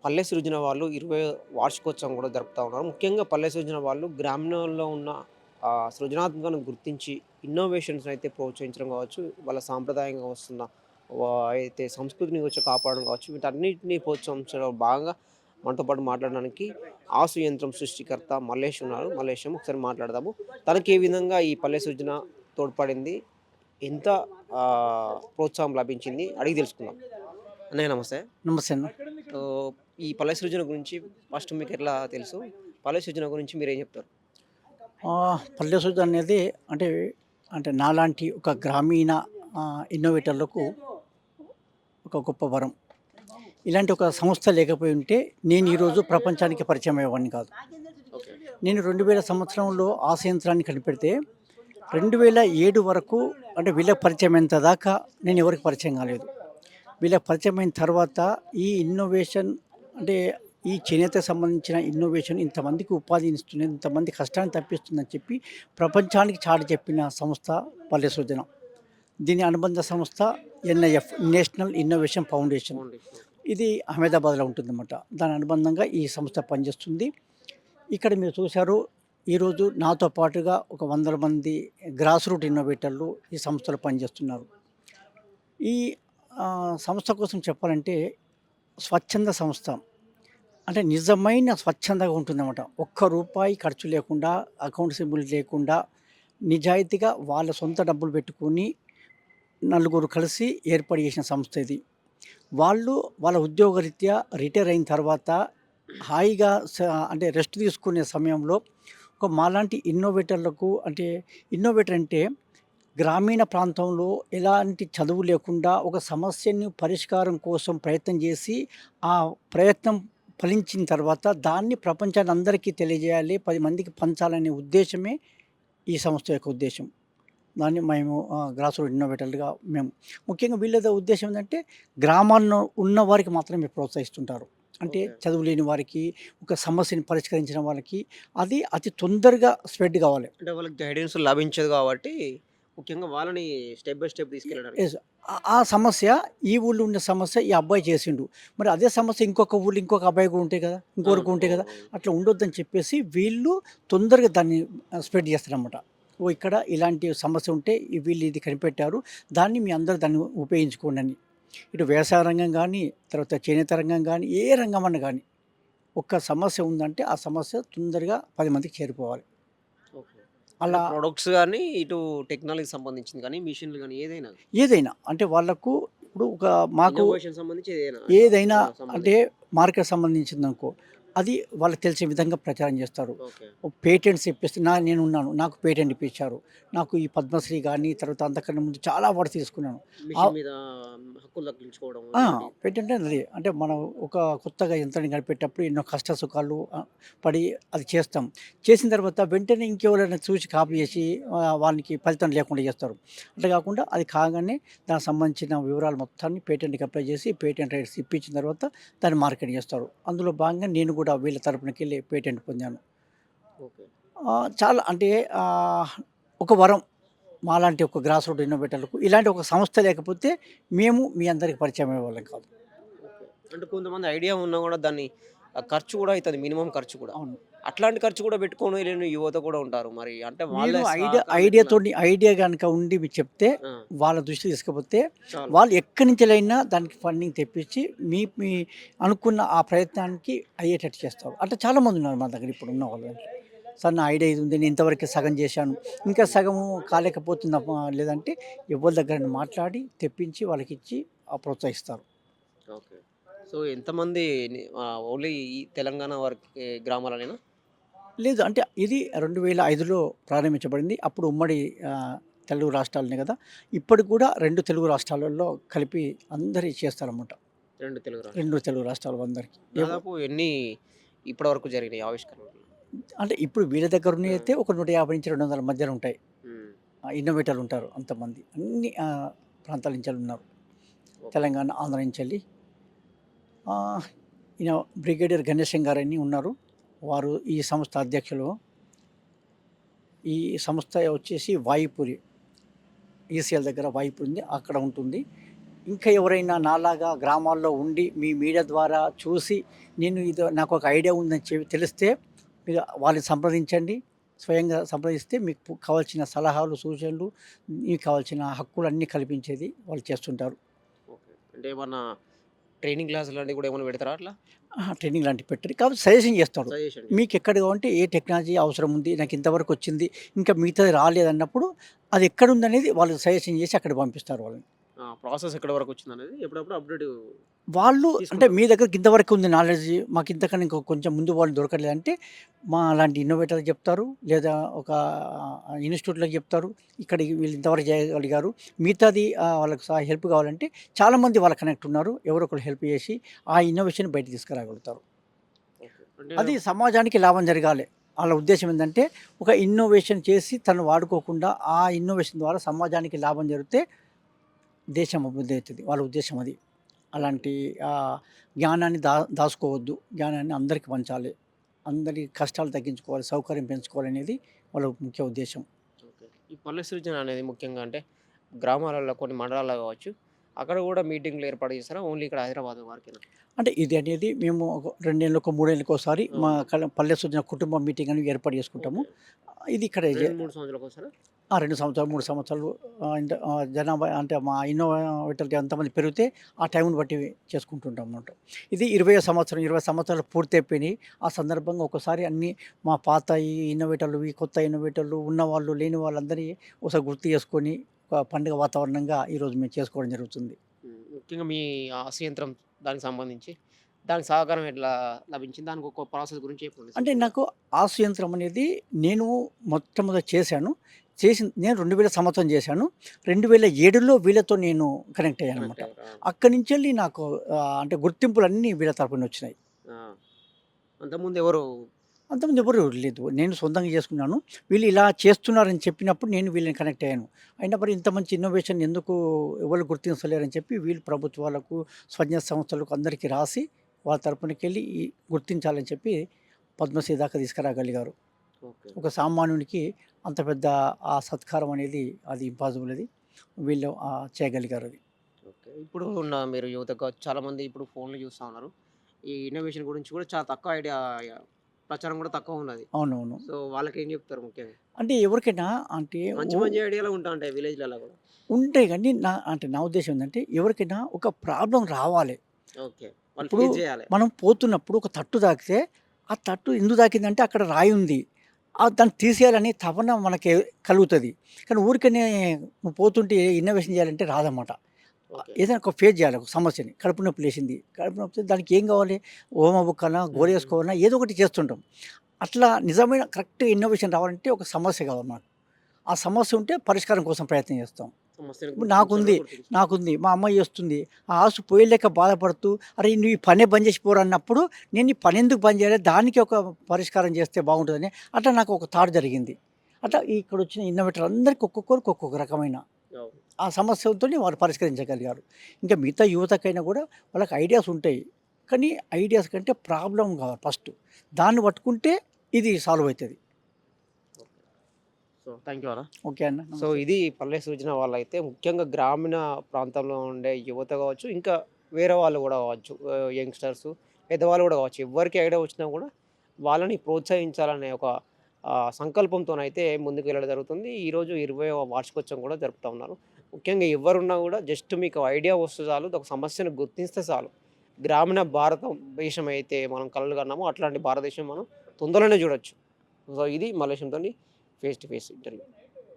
పల్లె సృజన వాళ్ళు 20 వార్షికోత్సవం కూడా జరుపుతా ఉన్నారు. ముఖ్యంగా పల్లె సృజన వాళ్ళు గ్రామీణంలో ఉన్న సృజనాత్మకతను గుర్తించి ఇన్నోవేషన్స్‌ని అయితే ప్రోత్సహించడం కావచ్చు, వాళ్ళ సాంప్రదాయంగా వస్తున్న అయితే సంస్కృతిని వచ్చి కాపాడడం కావచ్చు, వీటన్నిటిని ప్రోత్సహించడంలో భాగంగా మనతో పాటు మాట్లాడడానికి ఆసు యంత్రం సృష్టికర్త మల్లేష్ ఉన్నారు. మల్లేషం ఒకసారి మాట్లాడదాము. తనకి ఏ విధంగా ఈ పల్లె సృజన తోడ్పడింది? ఎంత ప్రోత్సాహం లభించింది? అడిగి తెలుసుకుందాం. అన్నయ్య నమస్తే. నమస్తే అన్న. ఆహ్, ఈ పల్లె సృజన గురించి ఫస్ట్ మీకెట్లా తెలుసు? పల్లె సృజన గురించి మీరేం చెప్తారు? పల్లె సూజ అనేది అంటే, అంటే నాలాంటి ఒక గ్రామీణ ఇన్నోవేటర్లకు ఒక గొప్ప వరం. ఇలాంటి ఒక సంస్థ లేకపోయి ఉంటే నేను ఈరోజు ప్రపంచానికి పరిచయం అయ్యేవాడిని కాదు. ఓకే. నేను 2000 సంవత్సరంలో ఆశ యంత్రాన్ని కనిపెడితే 2007 వరకు అంటే వీళ్ళకి పరిచయమైనంత దాకా నేను ఎవరికి పరిచయం కాలేదు. వీళ్ళకి పరిచయమైన తర్వాత ఈ ఇన్నోవేషన్ అంటే ఈ చేనేతకు సంబంధించిన ఇన్నోవేషన్ ఇంతమందికి ఉపాధినిస్తుంది, ఇంతమంది కష్టాన్ని తప్పిస్తుందని చెప్పి ప్రపంచానికి చాటి చెప్పిన సంస్థ పల్లె సృజన. దీని అనుబంధ సంస్థ NIF national innovation foundation. Foundation. ఇది అహ్మదాబాద్‌లో ఉంటుందన్నమాట. దాని అనుబంధంగా ఈ సంస్థ పనిచేస్తుంది. ఇక్కడ మీరు చూశారు ఈరోజు నాతో పాటుగా ఒక వందల మంది గ్రాస్ రూట్ ఇన్నోవేటర్లు ఈ సంస్థలో పనిచేస్తున్నారు. ఈ సంస్థ కోసం చెప్పాలంటే స్వచ్ఛంద సంస్థ. అంటే నిజమైన స్వచ్ఛందంగా ఉంటుందన్నమాట. ఒక్క రూపాయి ఖర్చు లేకుండా, అకౌంటబుల్ లేకుండా, నిజాయితీగా వాళ్ళ సొంత డబ్బులు పెట్టుకొని నలుగురు కలిసి ఏర్పాటు చేసిన సంస్థ ఇది. వాళ్ళు వాళ్ళ ఉద్యోగరీత్యా రిటైర్ అయిన తర్వాత హాయిగా అంటే రెస్ట్ తీసుకునే సమయంలో ఒక మాలాంటి ఇన్నోవేటర్లకు అంటే ఇన్నోవేటర్ అంటే గ్రామీణ ప్రాంతంలో ఎలాంటి చదువు లేకుండా ఒక సమస్యని పరిష్కారం కోసం ప్రయత్నం చేసి, ఆ ప్రయత్నం ఫలించిన తర్వాత దాన్ని ప్రపంచాన్ని అందరికీ తెలియజేయాలి, 10 మందికి పంచాలనే ఉద్దేశమే ఈ సంస్థ యొక్క ఉద్దేశం. దాన్ని మేము గ్రాస్ రూట్ ఇన్నోవేటర్లుగా మేము ముఖ్యంగా వీళ్ళ ఉద్దేశం ఏంటంటే గ్రామాల్లో ఉన్న వారికి మాత్రమే ప్రోత్సహిస్తుంటారు. అంటే ఓకే. చదువు లేని వారికి, ఒక సమస్యని పరిష్కరించిన వాళ్ళకి అది అతి తొందరగా స్ప్రెడ్ కావాలి. అంటే వాళ్ళకి గైడెన్స్ లభించదు కాబట్టి, ముఖ్యంగా వాళ్ళని స్టెప్ బై స్టెప్ తీసుకెళ్ళడానికి. యెస్. ఆ సమస్య ఈ ఊళ్ళో ఉన్న సమస్య ఈ అబ్బాయి చేసిండు. మరి అదే సమస్య ఇంకొక ఊళ్ళో ఇంకొక అబ్బాయికి కూడా ఉంటాయి కదా! ఇంకొకరికి అవును. ఉంటాయి కదా! అవునవును. అట్లా ఉండొద్దని చెప్పేసి వీళ్ళు తొందరగా దాన్ని స్ప్రెడ్ చేస్తారనమాట. ఓహ్! ఇక్కడ ఇలాంటి సమస్య ఉంటే వీళ్ళు ఇది కనిపెట్టారు. దాన్ని మీ అందరూ దాన్ని ఉపయోగించుకోండని. ఇటు వ్యవసాయ రంగం గానీ, తర్వాత చేనేత రంగం గానీ, ఏ రంగమన్నా గానీ, ఒక్క సమస్య ఉందంటే ఆ సమస్య తొందరగా 10 మందికి చేరిపోవాలి. ఓకే. అంటే అలా ప్రొడక్ట్స్ గాని, ఇటు టెక్నాలజీకి సంబంధించింది గాని, మిషన్‌లు గాని ఏదైనా. ఏదైనా అంటే వాళ్ళకు ఇప్పుడు ఒక మాకు ఇన్నోవేషన్ సంబంధించి ఏదైనా అట్లా ఏదైనా అంటే సంబంధించి. మార్కెట్ సంబంధించిందనుకో, అది వాళ్ళకి తెలిసే విధంగా ప్రచారం చేస్తారు. ఓకే. పేటెంట్స్ ఇప్పిస్తే నేనున్నాను. నాకు పేటెంట్ ఇప్పించారు. నాకు ఈ పద్మశ్రీ గాని, తర్వాత అంతకన్నా ముందు చాలా అవార్డ్స్ తీసుకున్నాను. మిషన్ ఆహ్, మీద హక్కులు దక్కించుకోవడం ఆ! ఇలాంటివి. పేటెంట్ అనేది అంటే మనం ఒక కొత్తగా యంత్రాన్ని కనిపెట్టేటప్పుడు ఎన్నో కష్ట సుఖాలు పడి అది చేస్తాం. చేసిన తర్వాత వెంటనే ఇంకెవరైనా చూసి కాపీ చేసి వానికి ఫలితం లేకుండా చేస్తారు. అట్లా కాకుండా అది కాగానే దానికి సంబంధించిన వివరాలు మొత్తాన్ని పేటెంట్‌కి అప్లై చేసి పేటెంట్ రైట్స్ ఇప్పించిన తర్వాత దాన్ని మార్కెట్ చేస్తారు. అందులో భాగంగా నేను కూడా వీళ్ళ తరపునకెళ్ళి పేటెంట్ పొందాను. ఓకే. చాలా అంటే ఆహ్, ఒక వరం. మాలాంటి ఒక గ్రాస్ రూట్ ఇన్నోవేటర్లకు ఇలాంటి ఒక సంస్థ లేకపోతే మేము మీ అందరికి పరిచయం అయ్యేవాళ్ళం కాదు. ఓకే. అంటే కొంతమంది ఐడియా ఉన్నా గూడా దాన్ని ఖర్చు గూడా అయితది. మినిమమ్ ఖర్చు కూడా. అవును. అట్లాంటి ఖర్చు కూడా పెట్టుకొని లేని యువత కూడా ఉంటారు. మరి అంటే వాళ్ళ మీరు సహకారం ఎట్లా? ఐడియా గనక ఉండి మీరు చెప్తే, ఆ! వాళ్ళ దృష్టికి తీసుకపోతే, చాలు. వాళ్ళు ఎక్కడి నుంచెలైనా దానికి ఫండింగ్ తెప్పించి, మీ అనుకున్న ఆ ప్రయత్నానికి అయ్యేటట్టు చేస్తారు. అట్లా చాలామందున్నారు మా దగ్గర ఇప్పుడున్న వాళ్ళు. సార్ నా ఐడియా ఇది ఉంది. నేను ఇంతవరకే సగం చేశాను. ఇంకా సగము కాలేకపోతుందమ్మా లేదంటే ఎవరి దగ్గరైనా మాట్లాడి, తెప్పించి వాళ్ళకిచ్చి ప్రోత్సహిస్తారు. ఓకే. సో, ఎంతమంది ఓన్లీ ఈ తెలంగాణ వరకే గ్రామాలనేనా? లేదు. అంటే ఇది 2005లో ప్రారంభించబడింది. అప్పుడు ఉమ్మడి ఆహ్, తెలుగు రాష్ట్రాలనే గదా! ఇప్పటికి కూడా 2 తెలుగు రాష్ట్రాలలో కలిపి అందరి చేస్తారన్నమాట. 2 తెలుగు 2 రాష్ట్రాలు. తెలుగు రాష్ట్రాలు అందరికి. దాదాపు ఎన్ని ఇప్పటి వరకు జరిగినాయి ఆవిష్కరణలు? అంటే ఇప్పుడు వీళ్ళ దగ్గర ఆ! ఉన్నయయితే ఒక 150-200 మధ్యన ఉంటాయి. హ్మ్. ఇన్నోవేటర్లు ఉంటారు అంతమంది. అన్ని ప్రాంతాల నుంచెళ్ళున్నారు. ఓకే. తెలంగాణ, ఆంధ్ర నుంచెళ్ళి ఆహ్, ఈయన బ్రిగేడియర్ గణేశం గారని ఉన్నారు. వారు ఈ సంస్థ అధ్యక్షులు. ఈ సంస్థ వచ్చేసి వాయుపురి. ఈసీఎల్ దగ్గర వాయుపురి ఉంది. అక్కడ ఉంటుంది. ఇంకా ఎవరైనా నాలాగా గ్రామాల్లో ఉండి మీ మీడియా ద్వారా చూసి నేను ఇది నాకు ఒక ఐడియా ఉందని తెలిస్తే మీరు వాళ్ళని సంప్రదించండి. స్వయంగా సంప్రదిస్తే మీకు కావాల్సిన సలహాలు, సూచనలు, మీకు కావాల్సిన హక్కులు అన్నీ కల్పించేది వాళ్ళు చేస్తుంటారు. ఓకే. అంటే ఏమన్నా ట్రైనింగ్ క్లాసులు లాంటివి కూడా ఏమైనా పెడతారా అట్లా? ట్రైనింగ్ లాంటివి పెట్టరు. కాకపోతే సజెషన్ చేస్తాడు. సజెషన్ మీకు ఎక్కడ కావాలంటే ఏ టెక్నాలజీ అవసరం ఉంది, నాకు ఇంతవరకు వచ్చింది, ఇంకా మిగతాది రాలేదన్నప్పుడు అది ఎక్కడుందనేది వాళ్ళు సజెషన్ చేసి అక్కడికి పంపిస్తారు వాళ్ళని. ప్రాసెస్ ఎక్కడి వరకు వచ్చిందనేది ఎప్పుడప్పుడు అప్డేట్ వాళ్ళు అంటే తీసుకుంటారు. మీ దగ్గరకి ఇంతవరకు ఉంది నాలెడ్జ్, మాకు ఇంతకన్నా ఇంకో కొంచెం ముందు వాళ్ళు దొరకలేదంటే మా అలాంటి ఇన్నోవేటర్‌కి చెప్తారు. లేదా ఒక ఇన్‌స్టిట్యూట్‌లకి చెప్తారు. ఇక్కడికి వీళ్ళు ఇంతవరకు చేయగలిగారు. మిగతాది వాళ్ళకి హెల్ప్ కావాలంటే చాలామంది వాళ్ళకి కనెక్ట్ ఉన్నారు. ఎవరో ఒకళ్ళు హెల్ప్ చేసి ఆ ఇన్నోవేషన్ బయటికి తీసుకురాగలుగుతారు. ఓకే. అంటే అది సమాజానికి లాభం జరగాలి. ఆళ్ళ ఉద్దేశ్యం ఏందంటే ఒక ఇన్నోవేషన్ చేసి తను వాడుకోకుండా ఆ ఇన్నోవేషన్ ద్వారా సమాజానికి లాభం జరిగితే దేశం అభివృద్ధి అయితది. వాళ్ళ ఉద్దేశ్యం అది. ఓకే. అలాంటి జ్ఞానాన్ని దాచుకోవద్దు. జ్ఞానాన్ని అందరికి పంచాలి. అందరి కష్టాలు తగ్గించుకోవాలి, సౌకర్యం పెంచుకోవాలనేది వాళ్ళ ముఖ్య ఉద్దేశ్యం. ఓకే. ఈ పల్లె సృజన అనేది ముఖ్యంగా అంటే గ్రామాలలో కొన్ని మండలాల్లో కావచ్చు. అక్కడ కూడా మీటింగ్‌లు ఏర్పాటు చేస్తారా? ఓన్లీ ఇక్కడ హైదరాబాద్ వరకేనా? అంటే ఇది అనేది మేము ఒక 2 ఏళ్ళకో, 3 ఏళ్ళకోసారి మా అవును. పల్లె సూచన కుటుంబ మీటింగ్ అని ఏర్పాటు చేసుకుంటాము. ఓకే. ఇది ఇక్కడ 2, 3 సంవత్సరాలకోసారా? 2 సంవత్సరాలు, 3 సంవత్సరాలు అంటే జనాభా అంటే మా ఇన్నోవేటర్‌లు ఎంతమంది పెరిగితే ఆ టైంని బట్టి చేసుకుంటుంటాం అన్నమాట. ఇది 20 సంవత్సరం, 20 సంవత్సరాలు పూర్తయిపోయినాయి. ఆ సందర్భంగా ఒకసారి అన్నీ మా పాత ఈ ఇన్నోవేటర్లు, ఈ కొత్త ఇన్నోవేటర్లు ఉన్నవాళ్ళు, లేని వాళ్ళందరినీ ఒకసారి గుర్తు చేసుకొని ఒక పండుగ వాతావరణంగా ఈరోజు మేము చేసుకోవడం జరుగుతుంది. ముఖ్యంగా మీ ఆశ యంత్రం దానికి సంబంధించి దానికి సహకారం ఎట్లా లభించింది? దానికి ఒక ప్రాసెస్ గురించి చెప్పండి అంటే సింపుల్‌గా. నాకు ఆసు యంత్రం అనేది నేను మొట్టమొదట చేశాను. నేను 2000 సంవత్సరం చేశాను. 2007లో వీళ్ళతో నేను కనెక్ట్ కనెక్ట్ అయ్యాననమాట. అయ్యారు. ఆ! అక్కడి నుంచెల్లి నాకు అంటే గుర్తింపులన్నీ వీళ్ళ తరపునొచ్చినాయి. ఆ! అంతకుముందు ఎవరు అంతకుముందు ఎవరు లేదు. నేను సొంతంగా చేసుకున్నాను. వీళ్ళు ఇలా చేస్తున్నారని చెప్పినప్పుడు నేను వీళ్ళని కనెక్ట్ అయ్యాను. అయినప్పుడు ఇంత మంచి ఇన్నోవేషన్ ఎందుకు ఎవరు గుర్తించలేరని చెప్పి వీళ్ళు ప్రభుత్వాలకు, స్వచ్ఛంద సంస్థలకు అందరికీ రాసి వాళ్ళ తరపునకెళ్ళి గుర్తించాలని చెప్పి పద్మశ్రీ దాకా తీసుకురాగలిగారు. ఓకే. ఒక సామాన్యునికి అంత పెద్ద ఆ సత్కారం అనేది అది ఇంపాసిబుల్ అది. వీళ్ళు చేయగలిగారు అది. ఓకే. ఇప్పుడు ఉన్న మీరు యువత కావచ్చు చాలామంది ఇప్పుడు ఫోన్‌లు చూస్తా ఉన్నారు. ఈ ఇన్నోవేషన్ గురించి కూడా చాలా తక్కువ ఐడియా ప్రచారం కూడా తక్కువున్నది. అవునవును. సో, వాళ్ళకేం చెప్తారు ముఖ్యంగా? అంటే ఎవరికైనా అంటే మంచి మంచి ఐడియాలే ఉంటా ఉంటాయి విలేజ్‌లలో కూడా. ఉంటాయి గానీ నా ఉద్దేశ్యం ఏందంటే ఎవరికైనా ఒక ప్రాబ్లమ్ రావాలి. ఓకే. వాళ్ళు ఇప్పుడు ఫేస్ చేయాలి. మనం పోతున్నప్పుడు ఒక తట్టు తాకితే, ఆ తట్టు ఎందుకు తాకిందంటే అక్కడ రాయి ఉంది. దాన్ని తీసేయాలని తపన మనకి కలుగుతది. కానీ ఊరికనే నువ్వు పోతుంటే ఇన్నోవేషన్ చేయాలంటే రాదన్నమాట. ఓకే. ఏదైనా ఒక ఫేస్ చేయాలి ఒక సమస్యని. కడుపు నొప్పి లేసింది. కడుపు నొప్పి దానికి ఏం కావాలి? ఓమ బుక్కనా, హుహు. గోలేసుకోవాలన్నా ఏదో ఒకటి చేస్తుంటాం. అట్లా నిజమైన కరెక్ట్ ఇన్నోవేషన్ రావాలంటే ఒక సమస్య కావాలి మాకు. ఆ సమస్య ఉంటే పరిష్కారం కోసం ప్రయత్నం చేస్తాం. సమస్యను ఇప్పుడు గుర్తించాలి, గుర్తించాలి. నాకుంది. మా అమ్మాయి చేస్తుంది. ఆ ఆసు పోయలేక బాధపడుతూ, "అరే! నువ్వు ఈ పనే బంద్ చేసి పోరా" అన్నప్పుడు, నేను ఈ పనెందుకు బంద్ చేయాలి? దానికి ఒక పరిష్కారం చేస్తే బాగుంటదని, అట్లా నాకు ఒక థాట్ జరిగింది. అట్లా ఇక్కడొచ్చిన ఇన్నోవేటర్ అందరికి ఒక్కొక్కరికి ఒక్కొక్క రకమైన అవును. ఆ సమస్యతోని వాళ్ళు పరిష్కరించగలిగారు. ఇంకా మిగతా యువతకైనా కూడా వాళ్ళకి ఐడియాస్ ఉంటాయి. కానీ ఐడియాస్ కంటే ప్రాబ్లమ్ కావాలి ఫస్ట్. దాన్ని పట్టుకుంటే ఇది సాల్వ్ అయితది. ఓకే. సో, థాంక్ యూ అన్న. ఓకే అన్న. సో, నమస్తే. ఇది పల్లె సూచన వాళ్ళైతే ముఖ్యంగా గ్రామీణ ప్రాంతంలో ఉండే యువత కావచ్చు, ఇంకా వేరే వాళ్ళు కూడా కావచ్చు. యంగ్‌స్టర్స్, పెద్దవాళ్ళు కూడా కావచ్చు. ఎవ్వరికి ఐడియా వచ్చినా కూడా వాళ్ళని ప్రోత్సహించాలనే ఒక సంకల్పంతోనైతే ముందుకు వెళ్ళడం జరుగుతుంది. ఈరోజు 20వ వార్షికోత్సవం కూడా జరుపుతా ఉన్నారు. ముఖ్యంగా ఎవరున్నా కూడా జస్ట్ మీకు ఐడియా వస్తే చాలు, ఒక సమస్యను గుర్తిస్తే చాలు. గ్రామీణ భారతదేశం అయితే మనం కలలు కన్నామో అట్లాంటి భారతదేశం మనం తొందరలోనే చూడొచ్చు. సో, ఇది మల్లేశంతోని ఫేస్ టు ఫేస్ ఇంటర్వ్యూ.